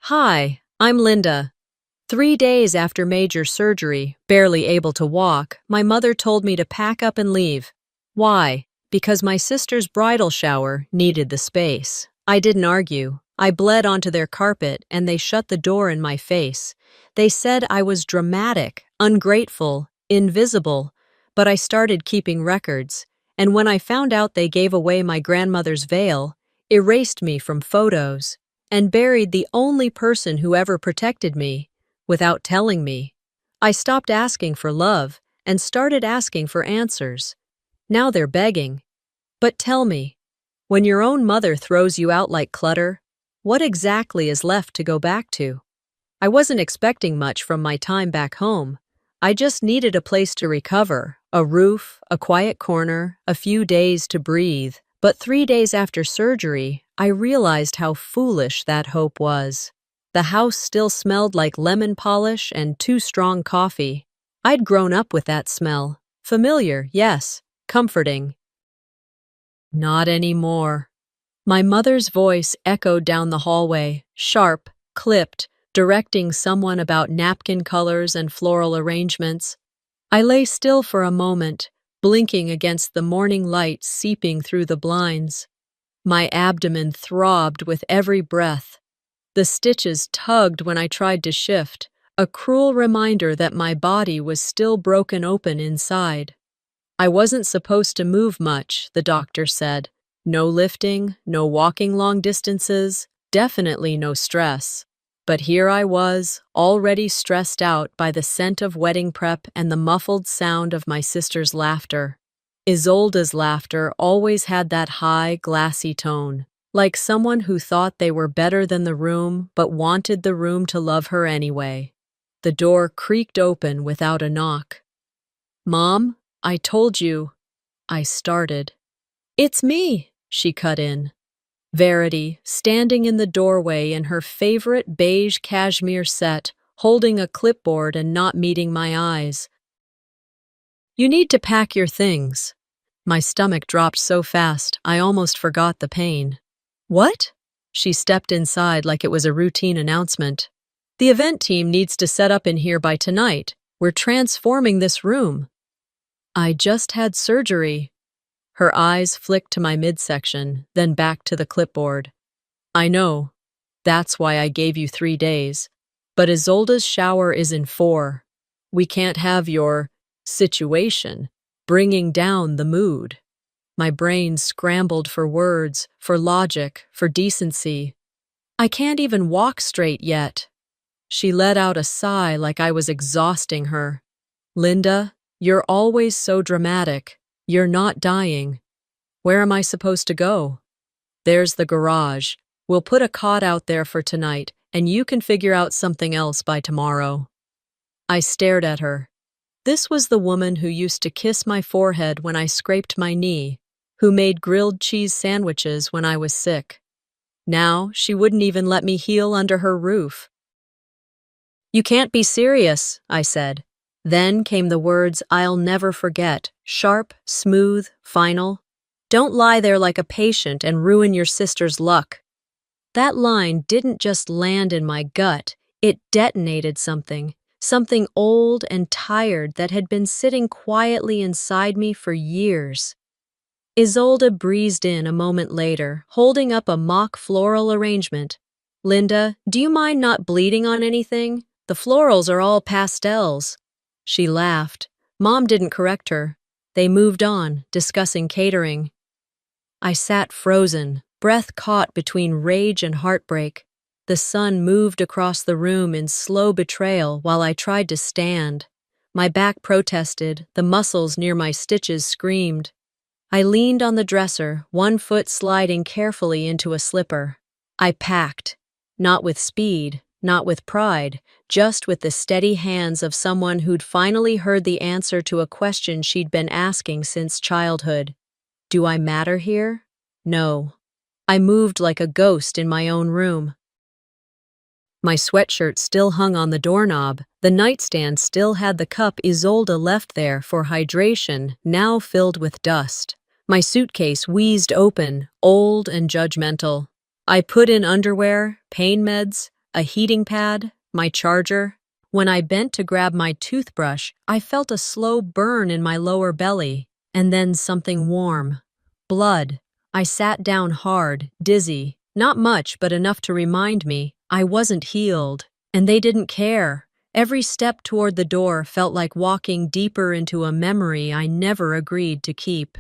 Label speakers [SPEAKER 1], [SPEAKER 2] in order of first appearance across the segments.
[SPEAKER 1] Hi, I'm Linda. 3 days after major surgery, barely able to walk, my mother told me to pack up and leave. Why? Because my sister's bridal shower needed the space. I didn't argue. I bled onto their carpet and they shut the door in my face. They said I was dramatic, ungrateful, invisible, but I started keeping records. And when I found out they gave away my grandmother's veil, erased me from photos, and buried the only person who ever protected me, without telling me, I stopped asking for love and started asking for answers. Now they're begging. But tell me, when your own mother throws you out like clutter, what exactly is left to go back to? I wasn't expecting much from my time back home. I just needed a place to recover, a roof, a quiet corner, a few days to breathe. But 3 days after surgery, I realized how foolish that hope was. The house still smelled like lemon polish and too strong coffee. I'd grown up with that smell. Familiar, yes. Comforting. Not anymore. My mother's voice echoed down the hallway, sharp, clipped, directing someone about napkin colors and floral arrangements. I lay still for a moment, blinking against the morning light seeping through the blinds. My abdomen throbbed with every breath. The stitches tugged when I tried to shift, a cruel reminder that my body was still broken open inside. I wasn't supposed to move much, the doctor said. No lifting, no walking long distances, definitely no stress. But here I was, already stressed out by the scent of wedding prep and the muffled sound of my sister's laughter. Isolde's laughter always had that high, glassy tone, like someone who thought they were better than the room but wanted the room to love her anyway. The door creaked open without a knock. "Mom, I told you," I started. "It's me," she cut in. Verity, standing in the doorway in her favorite beige cashmere set, holding a clipboard and not meeting my eyes. "You need to pack your things." My stomach dropped so fast, I almost forgot the pain. "What?" She stepped inside like it was a routine announcement. "The event team needs to set up in here by tonight. We're transforming this room." "I just had surgery." Her eyes flicked to my midsection, then back to the clipboard. "I know. That's why I gave you 3 days. But Isolde's shower is in 4. We can't have your situation bringing down the mood." My brain scrambled for words, for logic, for decency. "I can't even walk straight yet." She let out a sigh like I was exhausting her. "Linda, you're always so dramatic. You're not dying. Where am I supposed to go?" "There's the garage. We'll put a cot out there for tonight, and you can figure out something else by tomorrow." I stared at her. This was the woman who used to kiss my forehead when I scraped my knee, who made grilled cheese sandwiches when I was sick. Now she wouldn't even let me heal under her roof. "You can't be serious," I said. Then came the words I'll never forget, sharp, smooth, final. "Don't lie there like a patient and ruin your sister's luck." That line didn't just land in my gut, it detonated something old and tired that had been sitting quietly inside me for years. Isolde breezed in a moment later, holding up a mock floral arrangement. "Linda, do you mind not bleeding on anything? The florals are all pastels." She laughed. Mom didn't correct her. They moved on, discussing catering. I sat frozen, breath caught between rage and heartbreak. The sun moved across the room in slow betrayal while I tried to stand. My back protested, the muscles near my stitches screamed. I leaned on the dresser, one foot sliding carefully into a slipper. I packed, not with speed, not with pride, just with the steady hands of someone who'd finally heard the answer to a question she'd been asking since childhood. Do I matter here? No. I moved like a ghost in my own room. My sweatshirt still hung on the doorknob. The nightstand still had the cup Isolde left there for hydration, now filled with dust. My suitcase wheezed open, old and judgmental. I put in underwear, pain meds, a heating pad, my charger. When I bent to grab my toothbrush, I felt a slow burn in my lower belly, and then something warm. Blood. I sat down hard, dizzy, not much but enough to remind me I wasn't healed, and they didn't care. Every step toward the door felt like walking deeper into a memory I never agreed to keep.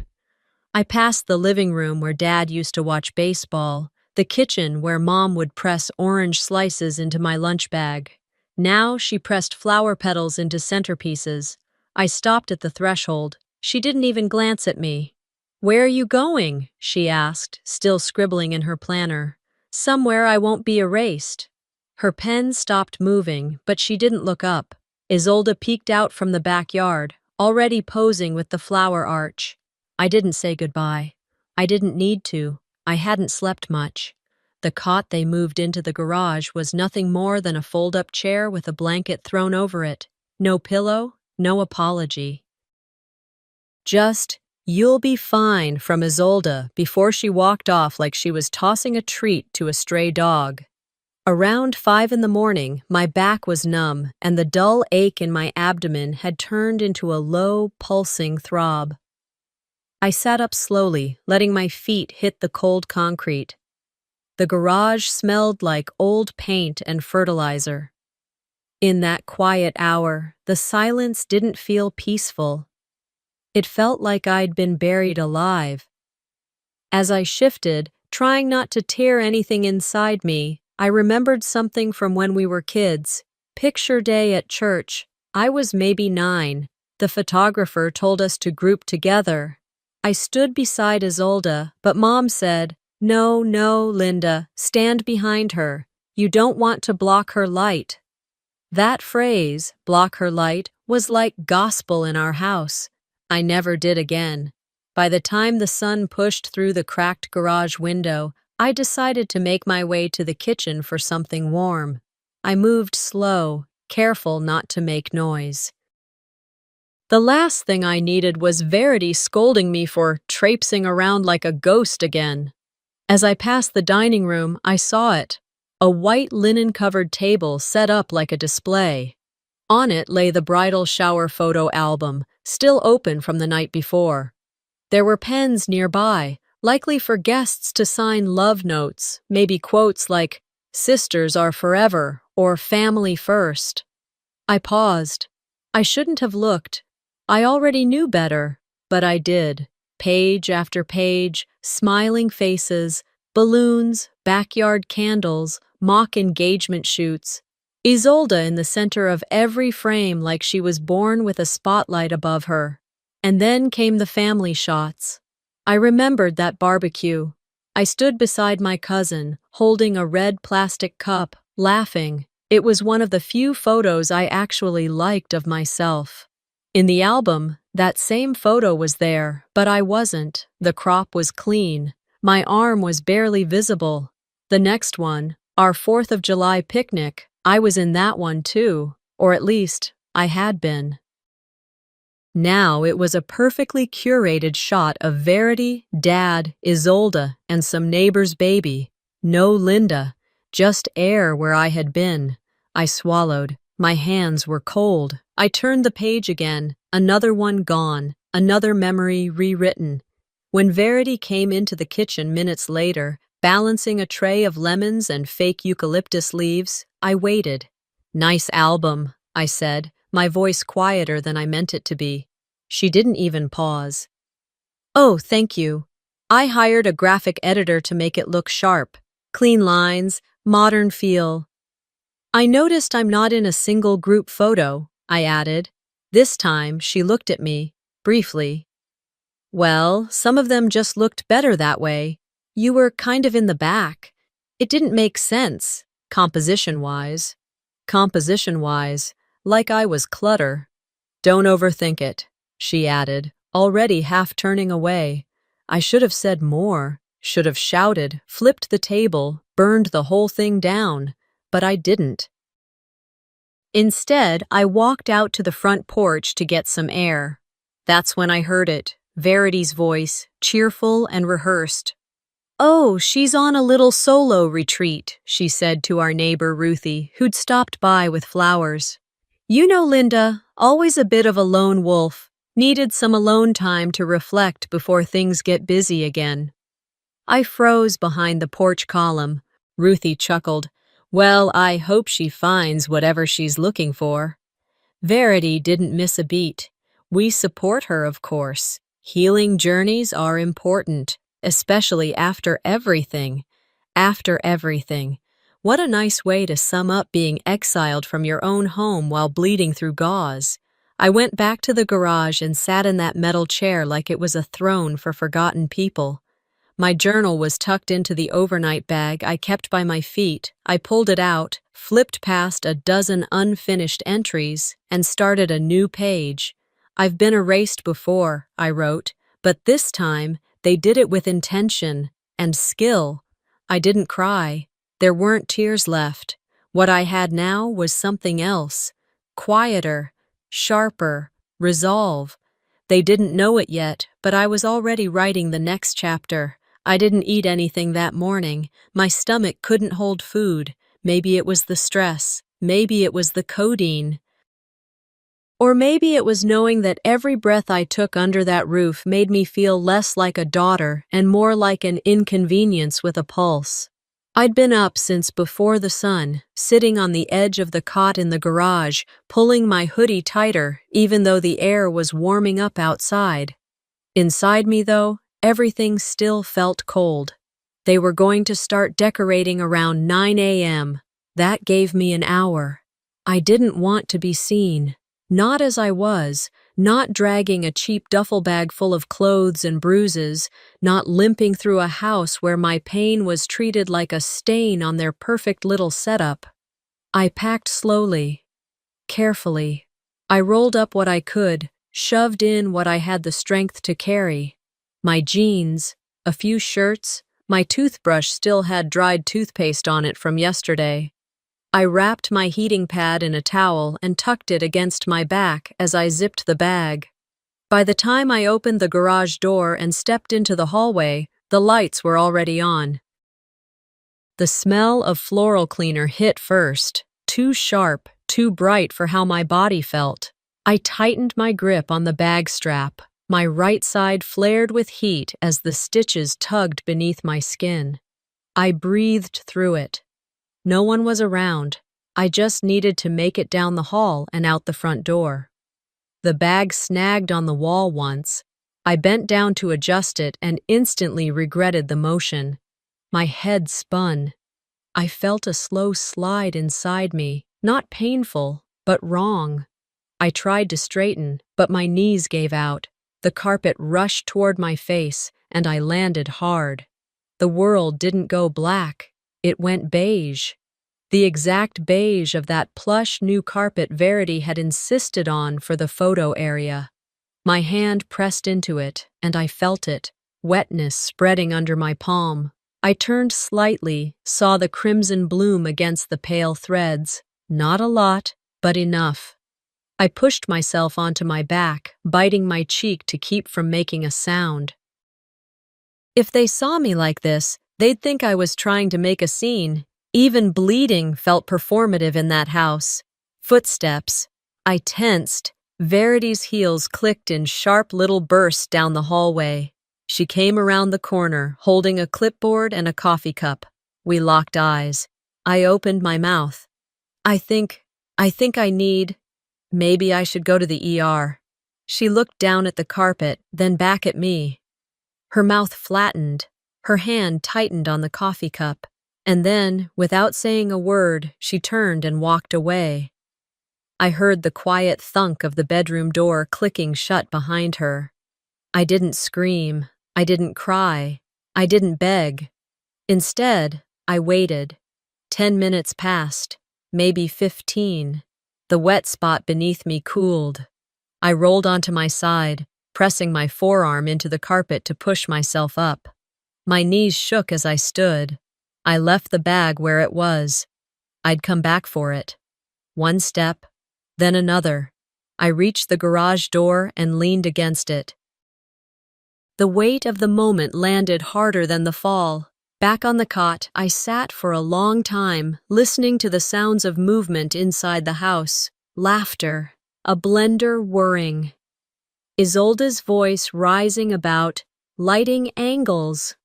[SPEAKER 1] I passed the living room where Dad used to watch baseball, the kitchen where Mom would press orange slices into my lunch bag. Now she pressed flower petals into centerpieces. I stopped at the threshold. She didn't even glance at me. "Where are you going?" she asked, still scribbling in her planner. "Somewhere I won't be erased." Her pen stopped moving, but she didn't look up. Isolde peeked out from the backyard, already posing with the flower arch. I didn't say goodbye. I didn't need to. I hadn't slept much. The cot they moved into the garage was nothing more than a fold-up chair with a blanket thrown over it. No pillow, no apology. Just, "You'll be fine," from Isolde before she walked off like she was tossing a treat to a stray dog. Around 5 in the morning, my back was numb, and the dull ache in my abdomen had turned into a low, pulsing throb. I sat up slowly, letting my feet hit the cold concrete. The garage smelled like old paint and fertilizer. In that quiet hour, the silence didn't feel peaceful. It felt like I'd been buried alive. As I shifted, trying not to tear anything inside me, I remembered something from when we were kids. Picture day at church. I was maybe 9. The photographer told us to group together. I stood beside Isolde, but Mom said, "No, no, Linda, stand behind her. You don't want to block her light." That phrase, "block her light," was like gospel in our house. I never did again. By the time the sun pushed through the cracked garage window, I decided to make my way to the kitchen for something warm. I moved slow, careful not to make noise. The last thing I needed was Verity scolding me for traipsing around like a ghost again. As I passed the dining room, I saw it. A white linen-covered table set up like a display. On it lay the bridal shower photo album, still open from the night before. There were pens nearby, likely for guests to sign love notes, maybe quotes like, "Sisters are forever," or "Family first." I paused. I shouldn't have looked. I already knew better, but I did. Page after page, smiling faces, balloons, backyard candles, mock engagement shoots. Isolde in the center of every frame like she was born with a spotlight above her. And then came the family shots. I remembered that barbecue. I stood beside my cousin, holding a red plastic cup, laughing. It was one of the few photos I actually liked of myself. In the album, that same photo was there, but I wasn't. The crop was clean. My arm was barely visible. The next one, our 4th of July picnic, I was in that one too, or at least, I had been. Now it was a perfectly curated shot of Verity, Dad, Isolde, and some neighbor's baby. No Linda, just air where I had been. I swallowed. My hands were cold. I turned the page again, another one gone, another memory rewritten. When Verity came into the kitchen minutes later, balancing a tray of lemons and fake eucalyptus leaves, I waited. "Nice album," I said, my voice quieter than I meant it to be. She didn't even pause. "Oh, thank you. I hired a graphic editor to make it look sharp. Clean lines, modern feel." "I noticed I'm not in a single group photo," I added. This time, she looked at me, briefly. "Well, some of them just looked better that way. You were kind of in the back. It didn't make sense, composition-wise." Composition-wise, like I was clutter. "Don't overthink it," she added, already half turning away. I should have said more, should have shouted, flipped the table, burned the whole thing down, but I didn't. Instead, I walked out to the front porch to get some air. That's when I heard it, Verity's voice, cheerful and rehearsed. "Oh, she's on a little solo retreat," she said to our neighbor Ruthie, who'd stopped by with flowers. "You know Linda, always a bit of a lone wolf, needed some alone time to reflect before things get busy again." I froze behind the porch column. Ruthie chuckled. "Well, I hope she finds whatever she's looking for." Verity didn't miss a beat. "We support her, of course. Healing journeys are important, especially after everything. After everything. What a nice way to sum up being exiled from your own home while bleeding through gauze." I went back to the garage and sat in that metal chair like it was a throne for forgotten people. My journal was tucked into the overnight bag I kept by my feet. I pulled it out, flipped past a dozen unfinished entries, and started a new page. "I've been erased before," I wrote, "but this time they did it with intention and skill." I didn't cry. There weren't tears left. What I had now was something else. Quieter, sharper, resolve. They didn't know it yet, but I was already writing the next chapter. I didn't eat anything that morning. My stomach couldn't hold food. Maybe it was the stress. Maybe it was the codeine. Or maybe it was knowing that every breath I took under that roof made me feel less like a daughter and more like an inconvenience with a pulse. I'd been up since before the sun, sitting on the edge of the cot in the garage, pulling my hoodie tighter even though the air was warming up outside. Inside me, though, everything still felt cold. They were going to start decorating around 9 a.m. That gave me an hour. I didn't want to be seen. Not as I was, not dragging a cheap duffel bag full of clothes and bruises, not limping through a house where my pain was treated like a stain on their perfect little setup. I packed slowly, carefully. I rolled up what I could, shoved in what I had the strength to carry. My jeans, a few shirts, my toothbrush still had dried toothpaste on it from yesterday. I wrapped my heating pad in a towel and tucked it against my back as I zipped the bag. By the time I opened the garage door and stepped into the hallway, the lights were already on. The smell of floral cleaner hit first, too sharp, too bright for how my body felt. I tightened my grip on the bag strap. My right side flared with heat as the stitches tugged beneath my skin. I breathed through it. No one was around. I just needed to make it down the hall and out the front door. The bag snagged on the wall once. I bent down to adjust it and instantly regretted the motion. My head spun. I felt a slow slide inside me, not painful, but wrong. I tried to straighten, but my knees gave out. The carpet rushed toward my face, and I landed hard. The world didn't go black. It went beige. The exact beige of that plush new carpet Verity had insisted on for the photo area. My hand pressed into it, and I felt it, wetness spreading under my palm. I turned slightly, saw the crimson bloom against the pale threads. Not a lot, but enough. I pushed myself onto my back, biting my cheek to keep from making a sound. If they saw me like this, they'd think I was trying to make a scene. Even bleeding felt performative in that house. Footsteps. I tensed. Verity's heels clicked in sharp little bursts down the hallway. She came around the corner, holding a clipboard and a coffee cup. We locked eyes. I opened my mouth. I think I need... Maybe I should go to the ER. She looked down at the carpet, then back at me. Her mouth flattened. Her hand tightened on the coffee cup. And then, without saying a word, she turned and walked away. I heard the quiet thunk of the bedroom door clicking shut behind her. I didn't scream. I didn't cry. I didn't beg. Instead, I waited. 10 minutes passed, maybe 15. The wet spot beneath me cooled. I rolled onto my side, pressing my forearm into the carpet to push myself up. My knees shook as I stood. I left the bag where it was. I'd come back for it. One step, then another. I reached the garage door and leaned against it. The weight of the moment landed harder than the fall. Back on the cot, I sat for a long time, listening to the sounds of movement inside the house. Laughter, a blender whirring. Isolde's voice rising about lighting angles.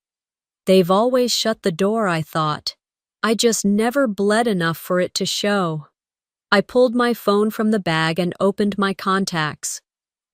[SPEAKER 1] They've always shut the door, I thought. I just never bled enough for it to show. I pulled my phone from the bag and opened my contacts.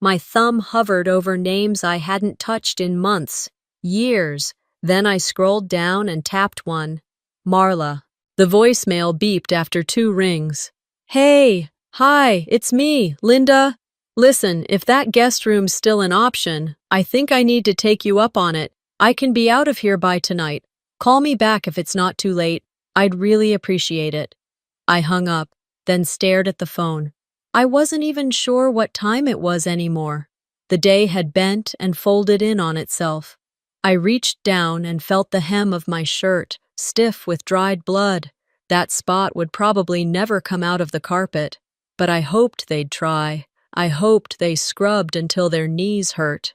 [SPEAKER 1] My thumb hovered over names I hadn't touched in months, years. Then I scrolled down and tapped one. Marla. The voicemail beeped after 2 rings. Hey, hi, it's me, Linda. Listen, if that guest room's still an option, I think I need to take you up on it. I can be out of here by tonight. Call me back if it's not too late. I'd really appreciate it. I hung up, then stared at the phone. I wasn't even sure what time it was anymore. The day had bent and folded in on itself. I reached down and felt the hem of my shirt, stiff with dried blood. That spot would probably never come out of the carpet, but I hoped they'd try. I hoped they scrubbed until their knees hurt.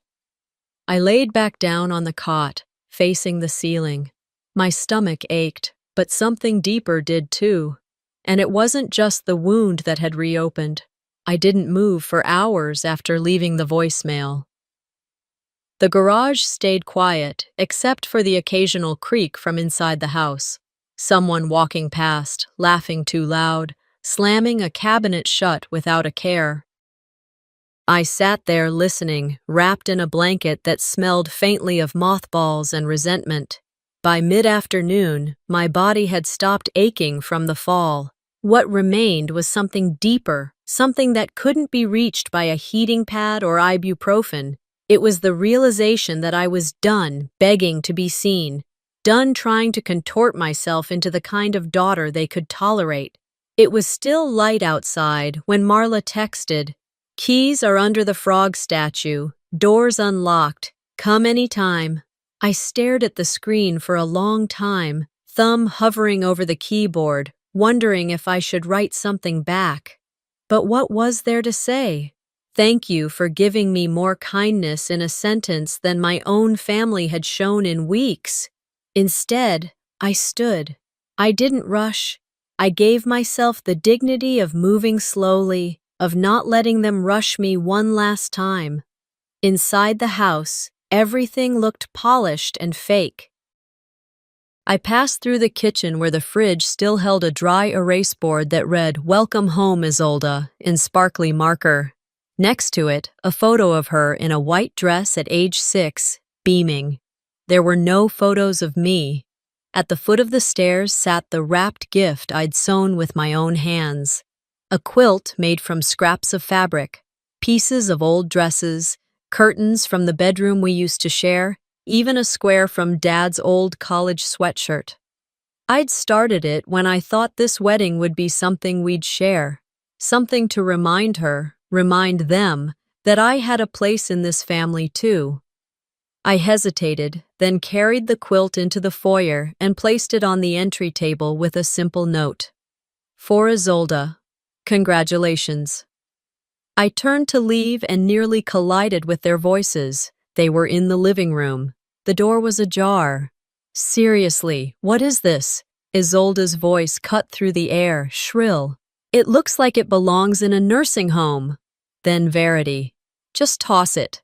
[SPEAKER 1] I laid back down on the cot, facing the ceiling. My stomach ached, but something deeper did too. And it wasn't just the wound that had reopened. I didn't move for hours after leaving the voicemail. The garage stayed quiet, except for the occasional creak from inside the house. Someone walking past, laughing too loud, slamming a cabinet shut without a care. I sat there listening, wrapped in a blanket that smelled faintly of mothballs and resentment. By mid-afternoon, my body had stopped aching from the fall. What remained was something deeper, something that couldn't be reached by a heating pad or ibuprofen. It was the realization that I was done begging to be seen, done trying to contort myself into the kind of daughter they could tolerate. It was still light outside when Marla texted, "Keys are under the frog statue, doors unlocked, come anytime." I stared at the screen for a long time, thumb hovering over the keyboard, wondering if I should write something back. But what was there to say? Thank you for giving me more kindness in a sentence than my own family had shown in weeks. Instead, I stood. I didn't rush. I gave myself the dignity of moving slowly, of not letting them rush me one last time. Inside the house, everything looked polished and fake. I passed through the kitchen where the fridge still held a dry erase board that read, "Welcome home, Isolde," in sparkly marker. Next to it, a photo of her in a white dress at age 6, beaming. There were no photos of me. At the foot of the stairs sat the wrapped gift I'd sewn with my own hands. A quilt made from scraps of fabric, pieces of old dresses, curtains from the bedroom we used to share, even a square from Dad's old college sweatshirt. I'd started it when I thought this wedding would be something we'd share, something to remind her, remind them, that I had a place in this family too. I hesitated, then carried the quilt into the foyer and placed it on the entry table with a simple note. For Isolde, congratulations. I turned to leave and nearly collided with their voices. They were in the living room. The door was ajar. Seriously, what is this? Isolde's voice cut through the air, shrill. It looks like it belongs in a nursing home. Then Verity. Just toss it.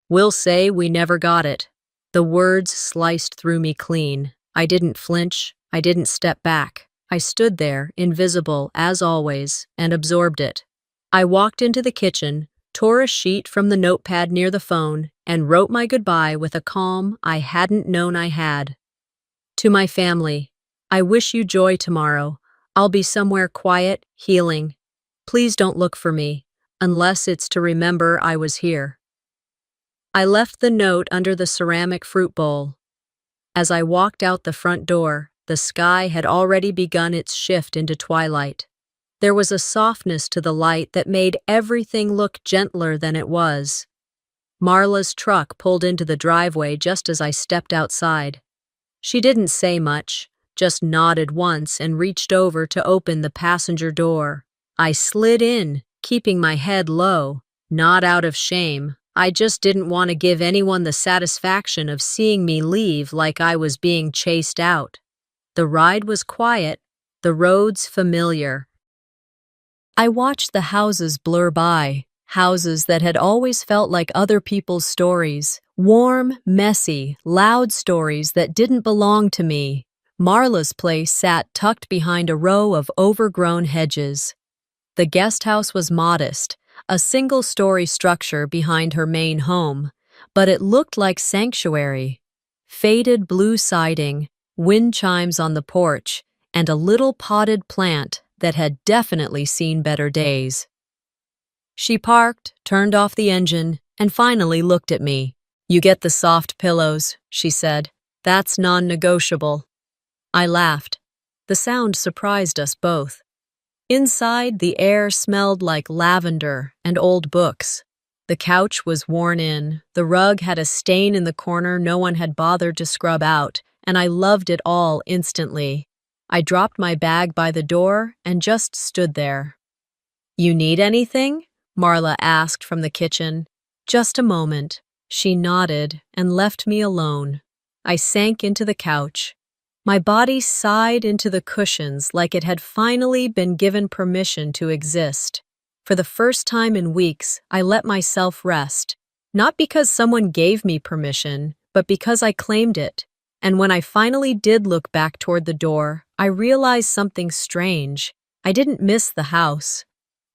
[SPEAKER 1] We'll say we never got it. The words sliced through me clean. I didn't flinch. I didn't step back. I stood there, invisible as always, and absorbed it. I walked into the kitchen, tore a sheet from the notepad near the phone, and wrote my goodbye with a calm I hadn't known I had. To my family, I wish you joy tomorrow. I'll be somewhere quiet, healing. Please don't look for me, unless it's to remember I was here. I left the note under the ceramic fruit bowl. As I walked out the front door, the sky had already begun its shift into twilight. There was a softness to the light that made everything look gentler than it was. Marla's truck pulled into the driveway just as I stepped outside. She didn't say much, just nodded once and reached over to open the passenger door. I slid in, keeping my head low, not out of shame, I just didn't want to give anyone the satisfaction of seeing me leave like I was being chased out. The ride was quiet, the roads familiar. I watched the houses blur by, houses that had always felt like other people's stories, warm, messy, loud stories that didn't belong to me. Marla's place sat tucked behind a row of overgrown hedges. The guest house was modest, a single-story structure behind her main home, but it looked like sanctuary. Faded blue siding, wind chimes on the porch, and a little potted plant that had definitely seen better days. She parked, turned off the engine, and finally looked at me. "You get the soft pillows," she said. "That's non-negotiable." I laughed. The sound surprised us both. Inside, the air smelled like lavender and old books. The couch was worn in, the rug had a stain in the corner no one had bothered to scrub out, and I loved it all instantly. I dropped my bag by the door and just stood there. "You need anything?" Marla asked from the kitchen. "Just a moment." She nodded and left me alone. I sank into the couch. My body sighed into the cushions like it had finally been given permission to exist. For the first time in weeks, I let myself rest, not because someone gave me permission, but because I claimed it. And when I finally did look back toward the door, I realized something strange. I didn't miss the house.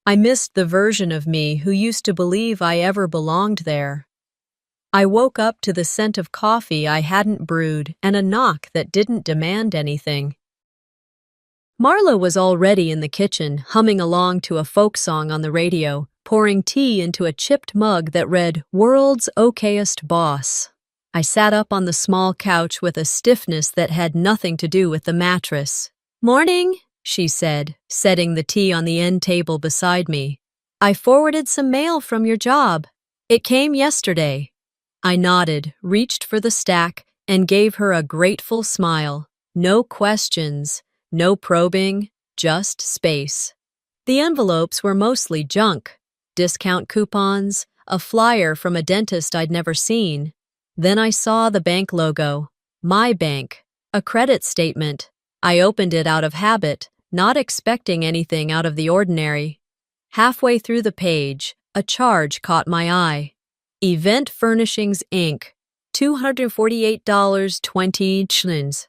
[SPEAKER 1] I missed the version of me who used to believe I ever belonged there. I woke up to the scent of coffee I hadn't brewed and a knock that didn't demand anything. Marla was already in the kitchen, humming along to a folk song on the radio, pouring tea into a chipped mug that read, "World's Okayest Boss." I sat up on the small couch with a stiffness that had nothing to do with the mattress. "Morning," she said, setting the tea on the end table beside me. "I forwarded some mail from your job. It came yesterday." I nodded, reached for the stack, and gave her a grateful smile. No questions, no probing, just space. The envelopes were mostly junk. Discount coupons, a flyer from a dentist I'd never seen. Then I saw the bank logo. My bank. A credit statement. I opened it out of habit, not expecting anything out of the ordinary. Halfway through the page, a charge caught my eye. Event Furnishings, Inc., $248.20.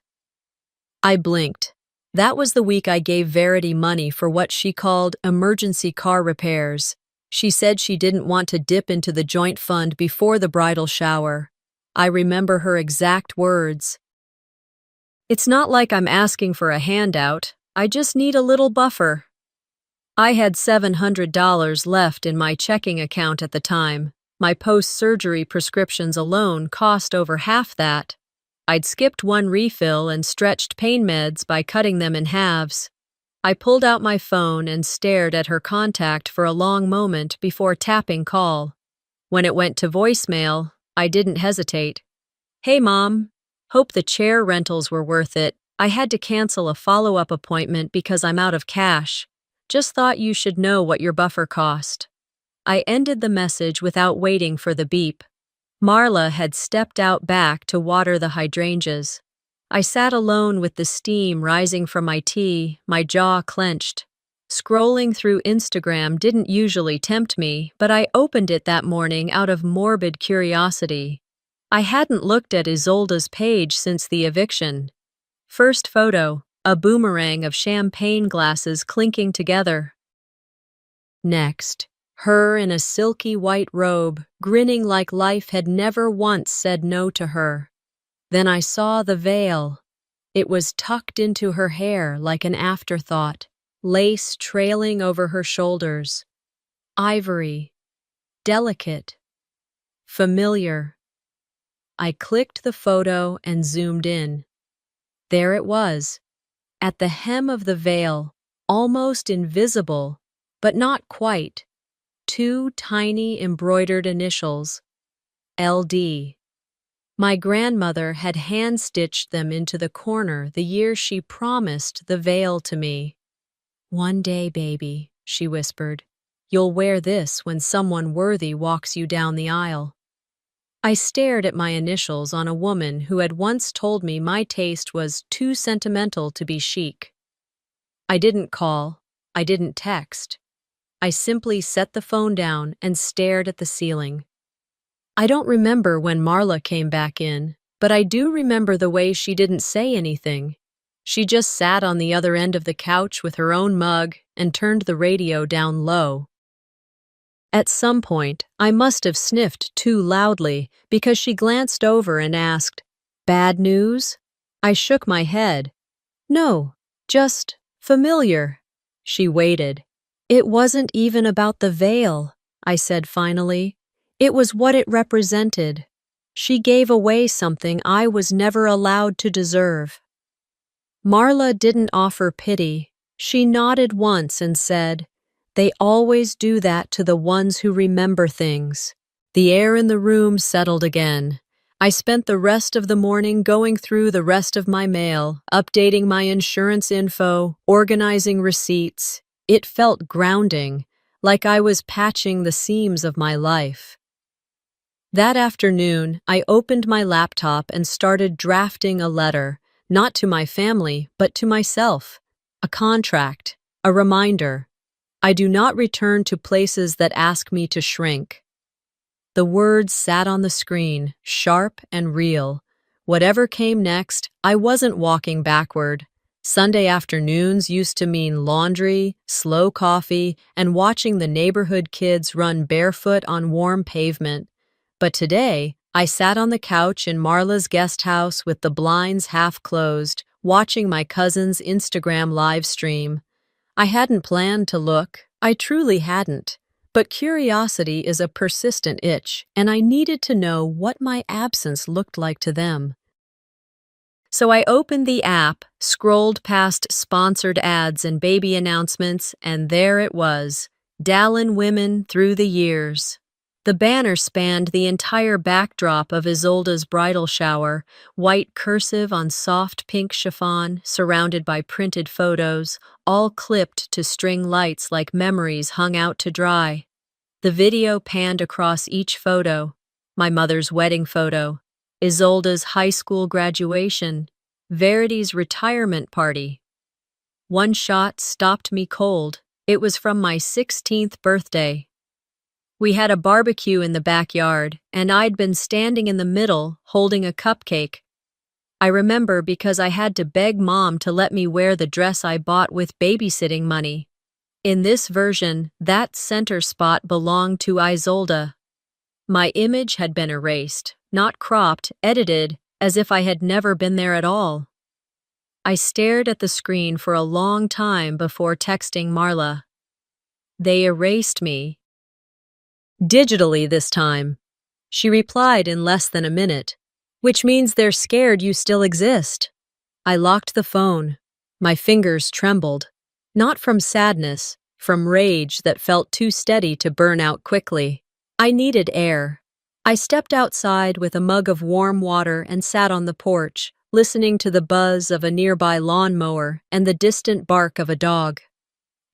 [SPEAKER 1] I blinked. That was the week I gave Verity money for what she called emergency car repairs. She said she didn't want to dip into the joint fund before the bridal shower. I remember her exact words. "It's not like I'm asking for a handout. I just need a little buffer." I had $700 left in my checking account at the time. My post-surgery prescriptions alone cost over half that. I'd skipped one refill and stretched pain meds by cutting them in halves. I pulled out my phone and stared at her contact for a long moment before tapping call. When it went to voicemail, I didn't hesitate. "Hey, Mom. Hope the chair rentals were worth it. I had to cancel a follow-up appointment because I'm out of cash. Just thought you should know what your buffer cost." I ended the message without waiting for the beep. Marla had stepped out back to water the hydrangeas. I sat alone with the steam rising from my tea, my jaw clenched. Scrolling through Instagram didn't usually tempt me, but I opened it that morning out of morbid curiosity. I hadn't looked at Isolde's page since the eviction. First photo, a boomerang of champagne glasses clinking together. Next, her in a silky white robe, grinning like life had never once said no to her. Then I saw the veil. It was tucked into her hair like an afterthought, lace trailing over her shoulders. Ivory. Delicate. Familiar. I clicked the photo and zoomed in. There it was, at the hem of the veil, almost invisible, but not quite. Two tiny embroidered initials, LD. My grandmother had hand-stitched them into the corner the year she promised the veil to me. "One day, baby," she whispered, You'll wear this when someone worthy walks you down the aisle." I stared at my initials on a woman who had once told me my taste was too sentimental to be chic. I didn't call. I didn't text. I simply set the phone down and stared at the ceiling. I don't remember when Marla came back in, but I do remember the way she didn't say anything. She just sat on the other end of the couch with her own mug and turned the radio down low. At some point, I must have sniffed too loudly because she glanced over and asked, "Bad news?" I shook my head. "No, just familiar." She waited. "It wasn't even about the veil," I said finally. "It was what it represented." She gave away something I was never allowed to deserve. Marla didn't offer pity. She nodded once and said, "They always do that to the ones who remember things." The air in the room settled again. I spent the rest of the morning going through the rest of my mail, updating my insurance info, organizing receipts. It felt grounding, like I was patching the seams of my life. That afternoon, I opened my laptop and started drafting a letter, not to my family, but to myself. A contract, a reminder. I do not return to places that ask me to shrink. The words sat on the screen, sharp and real. Whatever came next, I wasn't walking backward. Sunday afternoons used to mean laundry, slow coffee, and watching the neighborhood kids run barefoot on warm pavement. But today, I sat on the couch in Marla's guest house with the blinds half closed, watching my cousin's Instagram live stream. I hadn't planned to look. I truly hadn't. But curiosity is a persistent itch, and I needed to know what my absence looked like to them. So I opened the app, scrolled past sponsored ads and baby announcements, and there it was, Dallin Women Through the Years. The banner spanned the entire backdrop of Isolde's bridal shower, white cursive on soft pink chiffon, surrounded by printed photos, all clipped to string lights like memories hung out to dry. The video panned across each photo: my mother's wedding photo, Isolde's high school graduation, Verity's retirement party. One shot stopped me cold. It was from my 16th birthday. We had a barbecue in the backyard, and I'd been standing in the middle, holding a cupcake. I remember because I had to beg Mom to let me wear the dress I bought with babysitting money. In this version, that center spot belonged to Isolde. My image had been erased, not cropped, edited, as if I had never been there at all. I stared at the screen for a long time before texting Marla. "They erased me." Digitally this time. She replied in less than a minute, "Which means they're scared you still exist." I locked the phone. My fingers trembled, not from sadness, from rage that felt too steady to burn out quickly. I needed air. I stepped outside with a mug of warm water and sat on the porch, listening to the buzz of a nearby lawnmower and the distant bark of a dog.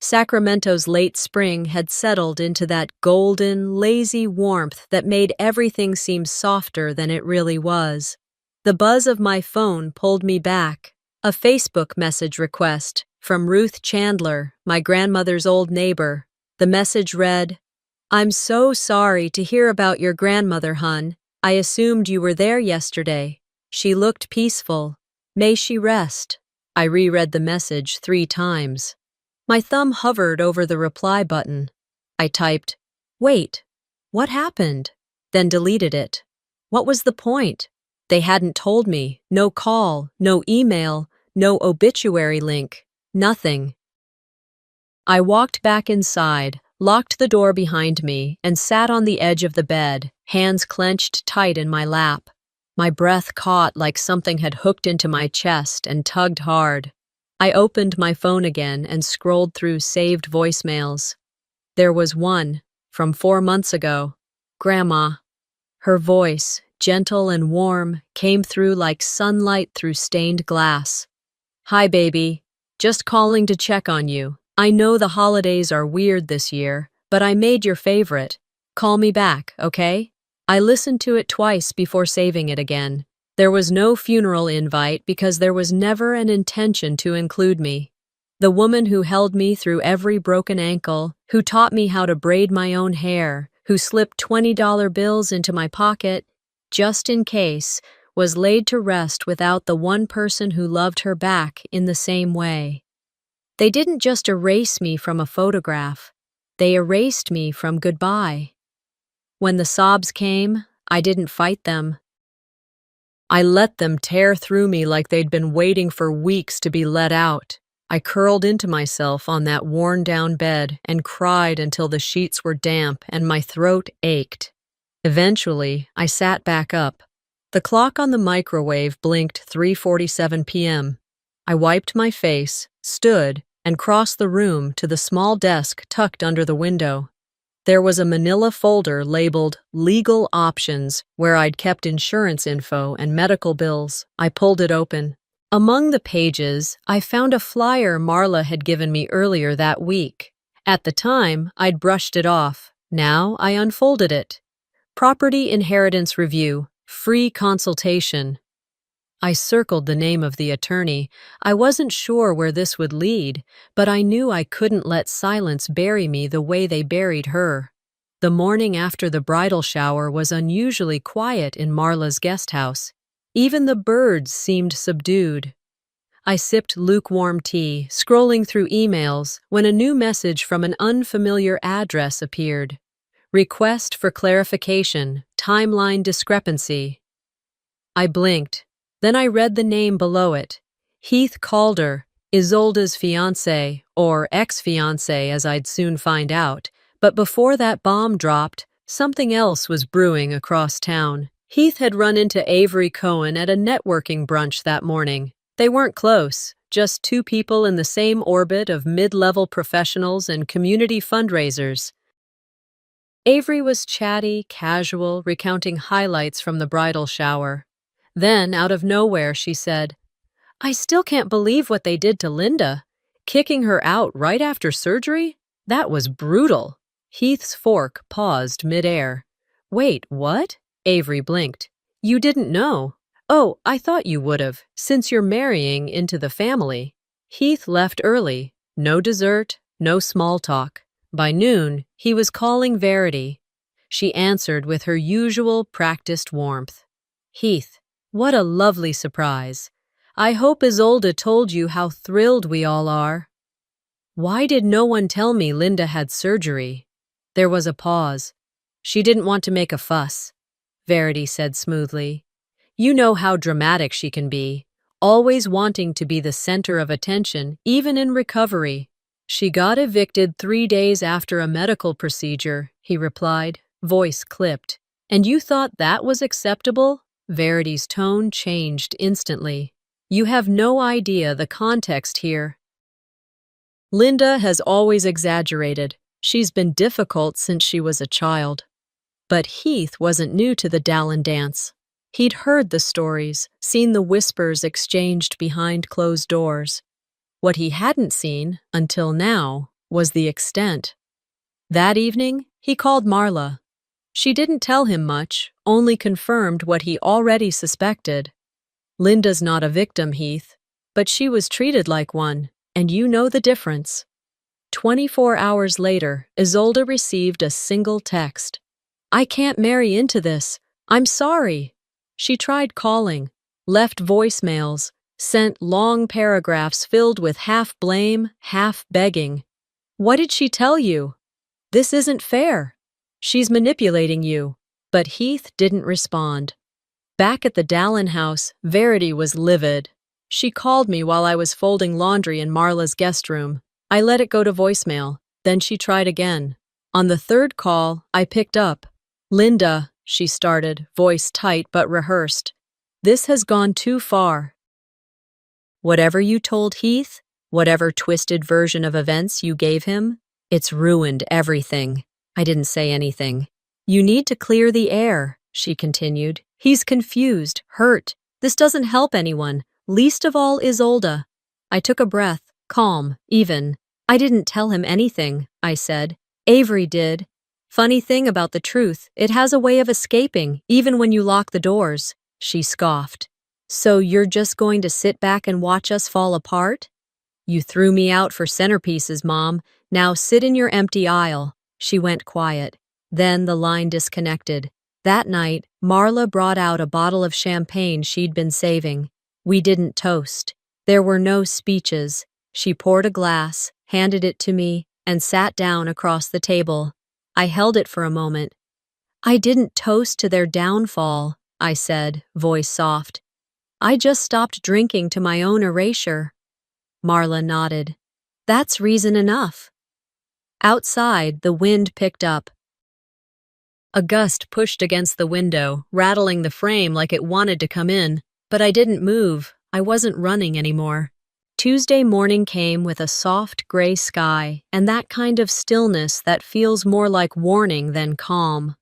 [SPEAKER 1] Sacramento's late spring had settled into that golden, lazy warmth that made everything seem softer than it really was. The buzz of my phone pulled me back. A Facebook message request from Ruth Chandler, my grandmother's old neighbor. The message read, "I'm so sorry to hear about your grandmother, hun. I assumed you were there yesterday. She looked peaceful. May she rest." I reread the message 3 times. My thumb hovered over the reply button. I typed, "Wait, what happened?" Then deleted it. What was the point? They hadn't told me. No call, no email, no obituary link, nothing. I walked back inside, locked the door behind me, and sat on the edge of the bed, hands clenched tight in my lap. My breath caught like something had hooked into my chest and tugged hard. I opened my phone again and scrolled through saved voicemails. There was one, from 4 months ago. Grandma. Her voice, gentle and warm, came through like sunlight through stained glass. "Hi, baby. Just calling to check on you. I know the holidays are weird this year, but I made your favorite. Call me back, okay? I listened to it twice before saving it again. There was no funeral invite because there was never an intention to include me. The woman who held me through every broken ankle, who taught me how to braid my own hair, who slipped $20 bills into my pocket, just in case, was laid to rest without the one person who loved her back in the same way. They didn't just erase me from a photograph, they erased me from goodbye. When the sobs came, I didn't fight them. I let them tear through me like they'd been waiting for weeks to be let out. I curled into myself on that worn-down bed and cried until the sheets were damp and my throat ached. Eventually, I sat back up. The clock on the microwave blinked 3:47 p.m. I wiped my face, stood, and crossed the room to the small desk tucked under the window. There was a manila folder labeled Legal Options where I'd kept insurance info and medical bills. I pulled it open. Among the pages, I found a flyer Marla had given me earlier that week. At the time, I'd brushed it off. Now I unfolded it. Property Inheritance Review, free consultation. I circled the name of the attorney. I wasn't sure where this would lead, but I knew I couldn't let silence bury me the way they buried her. The morning after the bridal shower was unusually quiet in Marla's guest house. Even the birds seemed subdued. I sipped lukewarm tea, scrolling through emails, when a new message from an unfamiliar address appeared. Request for clarification, timeline discrepancy. I blinked. Then I read the name below it. Heath Calder, Isolde's fiancé, or ex-fiancé as I'd soon find out. But before that bomb dropped, something else was brewing across town. Heath had run into Avery Cohen at a networking brunch that morning. They weren't close, just two people in the same orbit of mid-level professionals and community fundraisers. Avery was chatty, casual, recounting highlights from the bridal shower. Then, out of nowhere, she said, "I still can't believe what they did to Linda. Kicking her out right after surgery? That was brutal." Heath's fork paused midair. "Wait, what?" Avery blinked. "You didn't know?" "Oh, I thought you would have, since you're marrying into the family." Heath left early. No dessert, no small talk. By noon, he was calling Verity. She answered with her usual practiced warmth. "Heath, what a lovely surprise. I hope Isolde told you how thrilled we all are." "Why did no one tell me Linda had surgery?" There was a pause. "She didn't want to make a fuss," Verity said smoothly. "You know how dramatic she can be, always wanting to be the center of attention, even in recovery." "She got evicted 3 days after a medical procedure," he replied, voice clipped. "And you thought that was acceptable?" Verity's tone changed instantly. "You have no idea the context here. Linda has always exaggerated. She's been difficult since she was a child." But Heath wasn't new to the Dallin dance. He'd heard the stories, seen the whispers exchanged behind closed doors. What he hadn't seen, until now, was the extent. That evening, he called Marla. She didn't tell him much, only confirmed what he already suspected. "Linda's not a victim, Heath, but she was treated like one, and you know the difference." 24 hours later, Isolde received a single text. "I can't marry into this. I'm sorry." She tried calling, left voicemails, sent long paragraphs filled with half blame, half begging. "What did she tell you?" "This isn't fair. She's manipulating you." But Heath didn't respond. Back at the Dallin house, Verity was livid. She called me while I was folding laundry in Marla's guest room. I let it go to voicemail. Then she tried again. On the third call, I picked up. "Linda," she started, voice tight but rehearsed. "This has gone too far. Whatever you told Heath, whatever twisted version of events you gave him, it's ruined everything." I didn't say anything. "You need to clear the air," she continued. "He's confused, hurt. This doesn't help anyone, least of all Isolde." I took a breath, calm, even. "I didn't tell him anything," I said. Avery did. Funny thing about the truth, it has a way of escaping, even when you lock the doors, she scoffed. So you're just going to sit back and watch us fall apart? You threw me out for centerpieces, Mom. Now sit in your empty aisle. She went quiet. Then the line disconnected. That night, Marla brought out a bottle of champagne she'd been saving. We didn't toast. There were no speeches. She poured a glass, handed it to me, and sat down across the table. I held it for a moment. I didn't toast to their downfall, I said, voice soft. I just stopped drinking to my own erasure. Marla nodded. That's reason enough. Outside, the wind picked up. A gust pushed against the window, rattling the frame like it wanted to come in, but I didn't move. I wasn't running anymore. Tuesday morning came with a soft gray sky and that kind of stillness that feels more like warning than calm.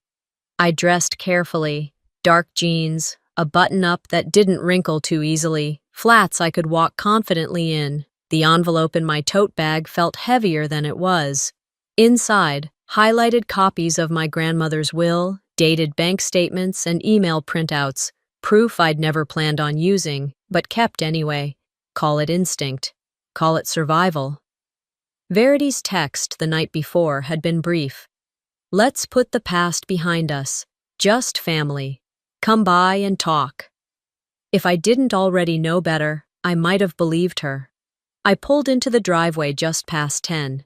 [SPEAKER 1] I dressed carefully, dark jeans, a button-up that didn't wrinkle too easily, flats I could walk confidently in. The envelope in my tote bag felt heavier than it was. Inside, highlighted copies of my grandmother's will, dated bank statements, and email printouts, proof I'd never planned on using, but kept anyway. Call it instinct. Call it survival. Verity's text the night before had been brief. Let's put the past behind us. Just family. Come by and talk. If I didn't already know better, I might have believed her. I pulled into the driveway just past 10.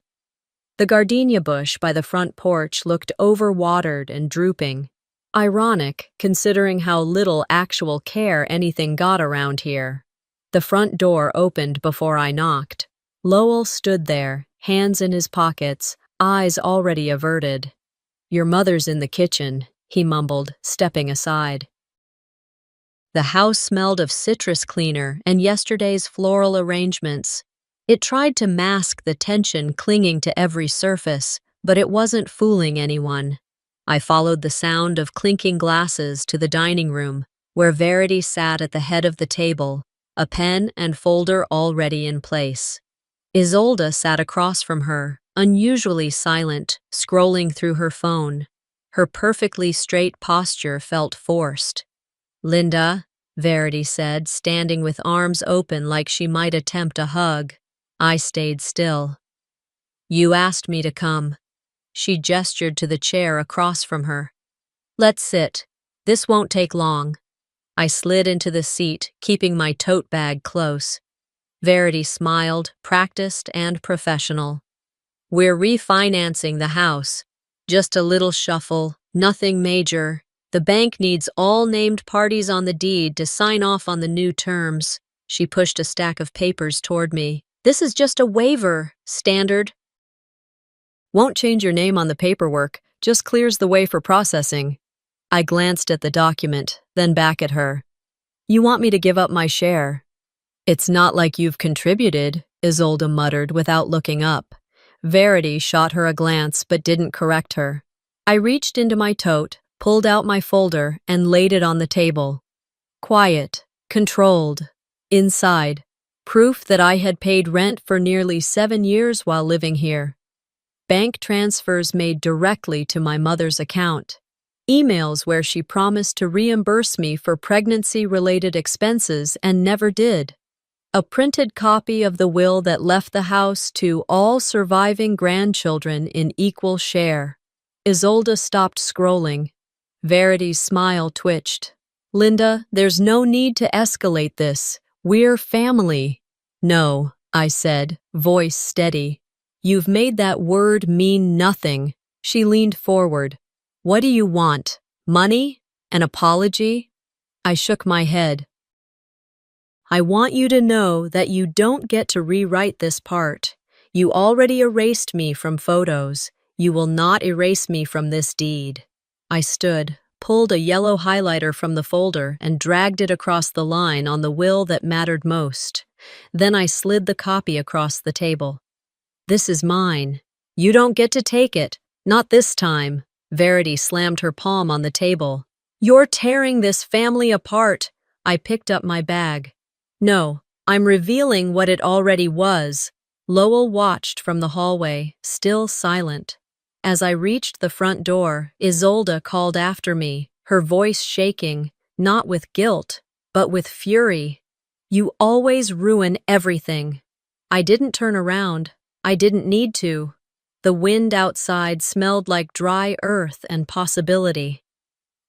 [SPEAKER 1] The gardenia bush by the front porch looked overwatered and drooping. Ironic, considering how little actual care anything got around here. The front door opened before I knocked. Lowell stood there, hands in his pockets, eyes already averted. Your mother's in the kitchen, he mumbled, stepping aside. The house smelled of citrus cleaner and yesterday's floral arrangements. It tried to mask the tension clinging to every surface, but it wasn't fooling anyone. I followed the sound of clinking glasses to the dining room, where Verity sat at the head of the table, a pen and folder already in place. Isolde sat across from her, unusually silent, scrolling through her phone. Her perfectly straight posture felt forced. Linda, Verity said, standing with arms open like she might attempt a hug. I stayed still. You asked me to come. She gestured to the chair across from her. Let's sit. This won't take long. I slid into the seat, keeping my tote bag close. Verity smiled, practiced and professional. We're refinancing the house. Just a little shuffle, nothing major. The bank needs all named parties on the deed to sign off on the new terms. She pushed a stack of papers toward me. This is just a waiver, standard. Won't change your name on the paperwork, just clears the way for processing. I glanced at the document, then back at her. You want me to give up my share? It's not like you've contributed, Isolde muttered without looking up. Verity shot her a glance but didn't correct her. I reached into my tote, pulled out my folder, and laid it on the table. Quiet, controlled. Inside, proof that I had paid rent for nearly 7 years while living here. Bank transfers made directly to my mother's account. Emails where she promised to reimburse me for pregnancy-related expenses and never did. A printed copy of the will that left the house to all surviving grandchildren in equal share. Isolde stopped scrolling. Verity's smile twitched. Linda, there's no need to escalate this. We're family. No, I said, voice steady. You've made that word mean nothing. She leaned forward. What do you want? Money? An apology? I shook my head. I want you to know that you don't get to rewrite this part. You already erased me from photos. You will not erase me from this deed. I stood, pulled a yellow highlighter from the folder, and dragged it across the line on the will that mattered most. Then I slid the copy across the table. This is mine. You don't get to take it. Not this time. Verity slammed her palm on the table. You're tearing this family apart. I picked up my bag. No, I'm revealing what it already was. Lowell watched from the hallway, still silent. As I reached the front door, Isolde called after me, her voice shaking, not with guilt, but with fury. "You always ruin everything." I didn't turn around. I didn't need to. The wind outside smelled like dry earth and possibility.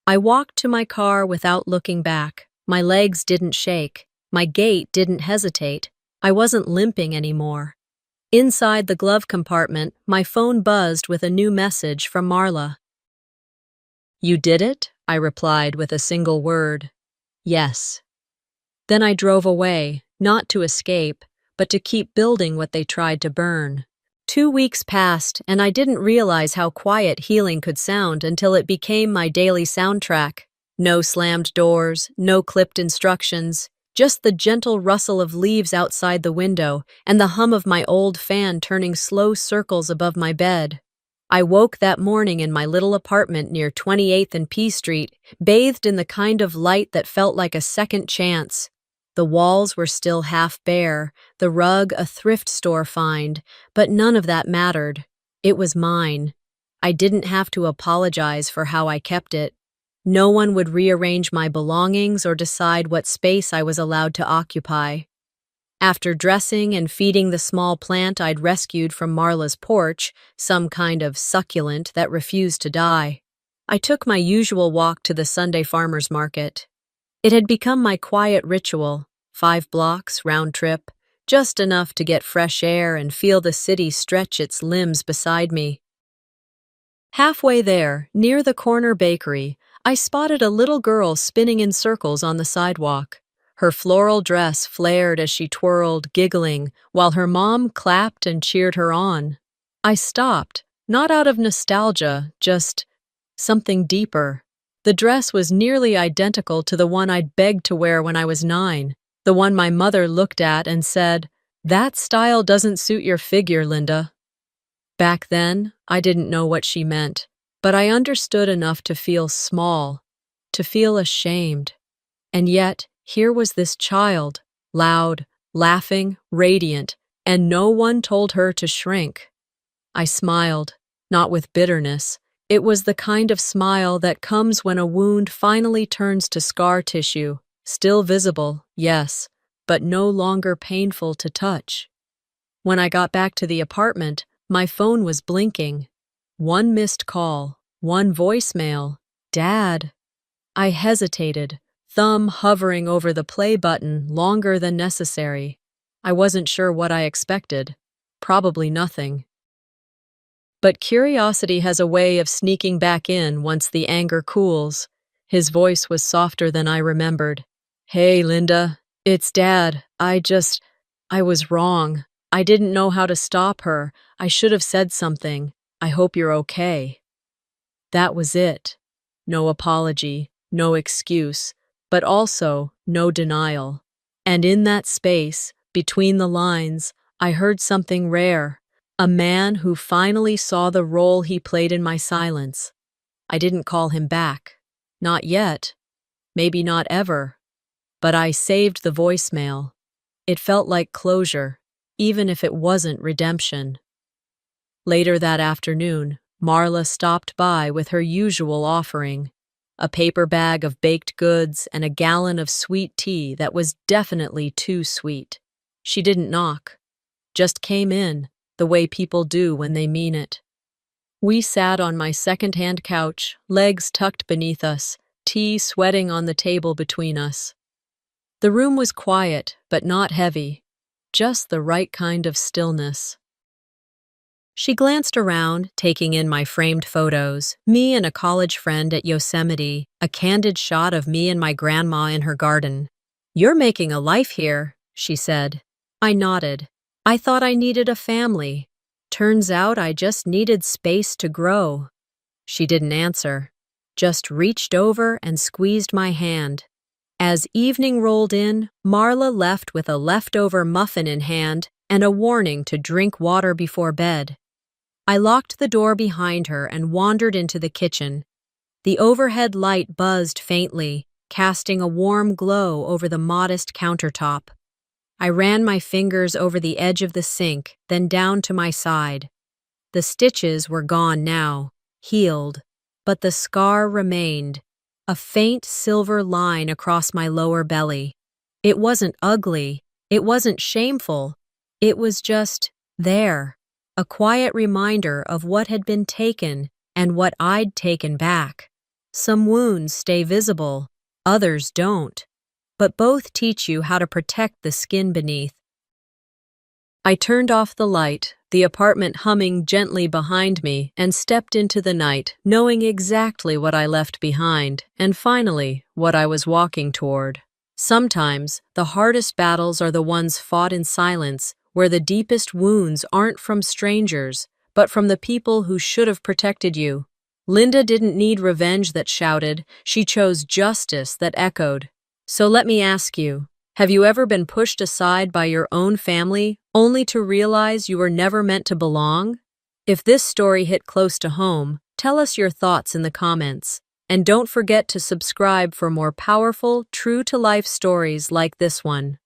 [SPEAKER 1] I walked to my car without looking back. My legs didn't shake. My gait didn't hesitate. I wasn't limping anymore. Inside the glove compartment, my phone buzzed with a new message from Marla. "You did it?" I replied with a single word. "Yes." Then I drove away, not to escape, but to keep building what they tried to burn. 2 weeks passed, and I didn't realize how quiet healing could sound until it became my daily soundtrack. No slammed doors, no clipped instructions, just the gentle rustle of leaves outside the window and the hum of my old fan turning slow circles above my bed. I woke that morning in my little apartment near 28th and P Street, bathed in the kind of light that felt like a second chance. The walls were still half bare, the rug a thrift store find, but none of that mattered. It was mine. I didn't have to apologize for how I kept it. No one would rearrange my belongings or decide what space I was allowed to occupy. After dressing and feeding the small plant I'd rescued from Marla's porch, some kind of succulent that refused to die, I took my usual walk to the Sunday farmers market. It had become my quiet ritual, 5 blocks, round trip, just enough to get fresh air and feel the city stretch its limbs beside me. Halfway there, near the corner bakery, I spotted a little girl spinning in circles on the sidewalk. Her floral dress flared as she twirled, giggling, while her mom clapped and cheered her on. I stopped, not out of nostalgia, just something deeper. The dress was nearly identical to the one I'd begged to wear when I was 9, the one my mother looked at and said, "That style doesn't suit your figure, Linda." Back then, I didn't know what she meant, but I understood enough to feel small, to feel ashamed. And yet, here was this child, loud, laughing, radiant, and no one told her to shrink. I smiled, not with bitterness. It was the kind of smile that comes when a wound finally turns to scar tissue, still visible, yes, but no longer painful to touch. When I got back to the apartment, my phone was blinking. One missed call, one voicemail. "Dad." I hesitated, thumb hovering over the play button longer than necessary. I wasn't sure what I expected. Probably nothing. But curiosity has a way of sneaking back in once the anger cools. His voice was softer than I remembered. "Hey, Linda, it's Dad. I was wrong. I didn't know how to stop her. I should have said something. I hope you're okay." That was it. No apology, no excuse, but also no denial. And in that space, between the lines, I heard something rare. A man who finally saw the role he played in my silence. I didn't call him back. Not yet. Maybe not ever. But I saved the voicemail. It felt like closure, even if it wasn't redemption. Later that afternoon, Marla stopped by with her usual offering, a paper bag of baked goods and a gallon of sweet tea that was definitely too sweet. She didn't knock, just came in, the way people do when they mean it. We sat on my second-hand couch, legs tucked beneath us, tea sweating on the table between us. The room was quiet, but not heavy, just the right kind of stillness. She glanced around, taking in my framed photos, me and a college friend at Yosemite, a candid shot of me and my grandma in her garden. "You're making a life here," she said. I nodded. I thought I needed a family. Turns out I just needed space to grow. She didn't answer, just reached over and squeezed my hand. As evening rolled in, Marla left with a leftover muffin in hand and a warning to drink water before bed. I locked the door behind her and wandered into the kitchen. The overhead light buzzed faintly, casting a warm glow over the modest countertop. I ran my fingers over the edge of the sink, then down to my side. The stitches were gone now, healed, but the scar remained, a faint silver line across my lower belly. It wasn't ugly, it wasn't shameful, it was just there, a quiet reminder of what had been taken and what I'd taken back. Some wounds stay visible, others don't, but both teach you how to protect the skin beneath. I turned off the light, the apartment humming gently behind me, and stepped into the night, knowing exactly what I left behind, and finally, what I was walking toward. Sometimes, the hardest battles are the ones fought in silence, where the deepest wounds aren't from strangers, but from the people who should have protected you. Linda didn't need revenge that shouted, she chose justice that echoed. So let me ask you, have you ever been pushed aside by your own family, only to realize you were never meant to belong? If this story hit close to home, tell us your thoughts in the comments. And don't forget to subscribe for more powerful, true-to-life stories like this one.